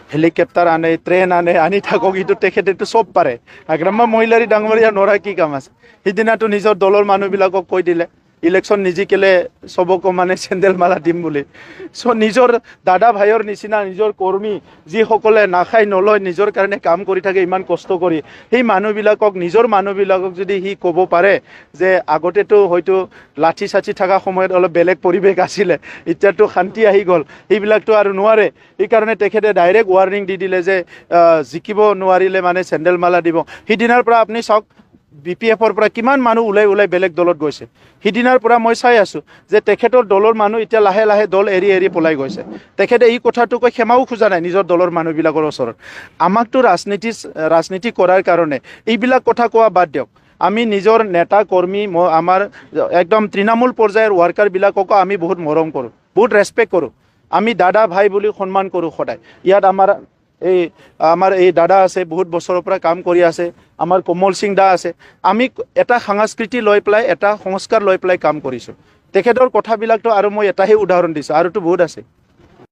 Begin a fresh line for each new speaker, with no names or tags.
helicopter আনে train আনি থাকক এইটো তেখেতেতো চব পাৰে আগ্ৰাম্মা মহিলাৰী ডাঙৰীয়া নৰা কি কাম আছে সিদিনাটো নিজৰ দলৰ মানুহবিলাকক কৈ দিলে ইলেকশ্যন নিজিকিলে চবকো মানে চেণ্ডেল মালা দিম বুলি চ' নিজৰ দাদা ভাইৰ নিচিনা নিজৰ কৰ্মী যিসকলে নাখাই নলয় নিজৰ কাৰণে কাম কৰি থাকে ইমান কষ্ট কৰি সেই মানুহবিলাকক নিজৰ মানুহবিলাকক যদি সি ক'ব পাৰে যে আগতেতো হয়তো লাঠি চাঠি থকা সময়ত অলপ বেলেগ পৰিৱেশ আছিলে এতিয়াতো শান্তি আহি গ'ল সেইবিলাকতো আৰু নোৱাৰে সেইকাৰণে তেখেতে ডাইৰেক্ট ৱাৰ্ণিং দি দিলে যে জিকিব নোৱাৰিলে মানে চেণ্ডেল মালা দিব সিদিনাৰ পৰা আপুনি চাওক BPFৰ পৰা কিমান মানুহ ওলাই বেলেগ দলত গৈছে সিদিনাৰ পৰা মই চাই আছোঁ যে তেখেতৰ দলৰ মানুহ এতিয়া লাহে লাহে দল এৰি পলাই গৈছে তেখেতে এই কথাটো কৈ ক্ষমাও খোজা নাই নিজৰ দলৰ মানুহবিলাকৰ ওচৰত আমাকতো ৰাজনীতি কৰাৰ কাৰণে এইবিলাক কথা কোৱা বাদ দিয়ক আমি নিজৰ নেতা কৰ্মী আমাৰ একদম তৃণমূল পৰ্যায়ৰ ৱাৰ্কাৰবিলাককো আমি বহুত মৰম কৰোঁ বহুত ৰেচপেক্ট কৰোঁ আমি দাদা ভাই বুলি সন্মান কৰোঁ সদায় ইয়াত আমাৰ এই দাদা আছে বহুত বছৰৰ পৰা কাম কৰি আছে আমাৰ কোমল সিং দা আছে আমি এটা সংস্কৃতি লৈ পেলাই এটা সংস্কাৰ লৈ পেলাই কাম কৰিছোঁ তেখেতৰ কথাবিলাকতো আৰু মই এটাহে উদাহৰণ দিছোঁ আৰুতো বহুত আছে